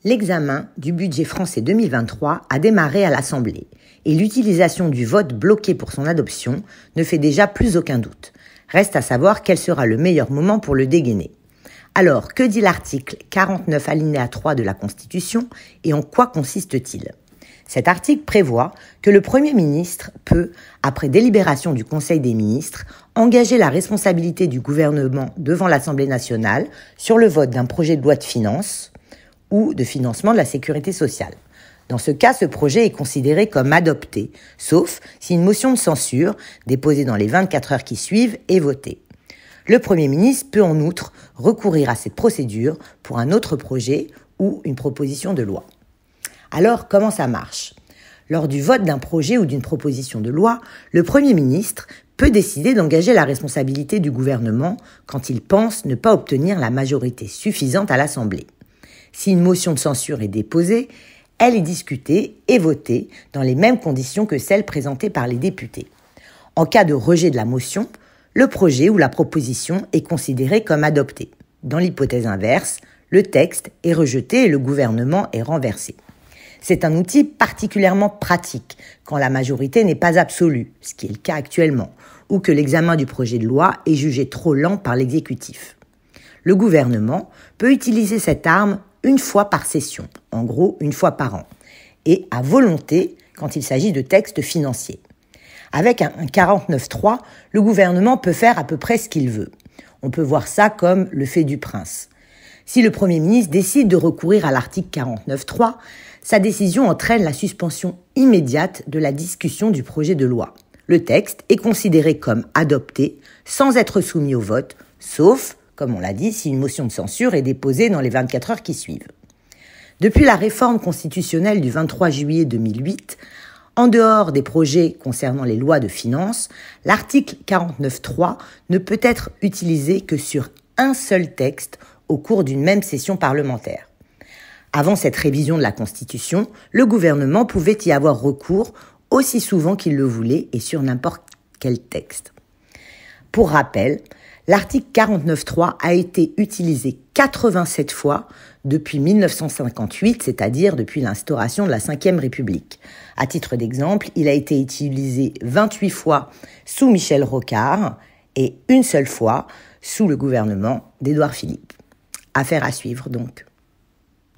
L'examen du budget français 2023 a démarré à l'Assemblée et l'utilisation du vote bloqué pour son adoption ne fait déjà plus aucun doute. Reste à savoir quel sera le meilleur moment pour le dégainer. Alors, que dit l'article 49 alinéa 3 de la Constitution et en quoi consiste-t-il ? Cet article prévoit que le Premier ministre peut, après délibération du Conseil des ministres, engager la responsabilité du gouvernement devant l'Assemblée nationale sur le vote d'un projet de loi de finances ou de financement de la sécurité sociale. Dans ce cas, ce projet est considéré comme adopté, sauf si une motion de censure, déposée dans les 24 heures qui suivent, est votée. Le Premier ministre peut en outre recourir à cette procédure pour un autre projet ou une proposition de loi. Alors, comment ça marche ? Lors du vote d'un projet ou d'une proposition de loi, le Premier ministre peut décider d'engager la responsabilité du gouvernement quand il pense ne pas obtenir la majorité suffisante à l'Assemblée. Si une motion de censure est déposée, elle est discutée et votée dans les mêmes conditions que celles présentées par les députés. En cas de rejet de la motion, le projet ou la proposition est considéré comme adopté. Dans l'hypothèse inverse, le texte est rejeté et le gouvernement est renversé. C'est un outil particulièrement pratique quand la majorité n'est pas absolue, ce qui est le cas actuellement, ou que l'examen du projet de loi est jugé trop lent par l'exécutif. Le gouvernement peut utiliser cette arme une fois par session, en gros une fois par an, et à volonté quand il s'agit de textes financiers. Avec un 49.3, le gouvernement peut faire à peu près ce qu'il veut. On peut voir ça comme le fait du prince. Si le Premier ministre décide de recourir à l'article 49.3, sa décision entraîne la suspension immédiate de la discussion du projet de loi. Le texte est considéré comme adopté sans être soumis au vote, sauf, comme on l'a dit, si une motion de censure est déposée dans les 24 heures qui suivent. Depuis la réforme constitutionnelle du 23 juillet 2008, en dehors des projets concernant les lois de finances, l'article 49.3 ne peut être utilisé que sur un seul texte au cours d'une même session parlementaire. Avant cette révision de la Constitution, le gouvernement pouvait y avoir recours aussi souvent qu'il le voulait et sur n'importe quel texte. Pour rappel, l'article 49.3 a été utilisé 87 fois depuis 1958, c'est-à-dire depuis l'instauration de la Ve République. À titre d'exemple, il a été utilisé 28 fois sous Michel Rocard et une seule fois sous le gouvernement d'Édouard Philippe. Affaire à suivre donc.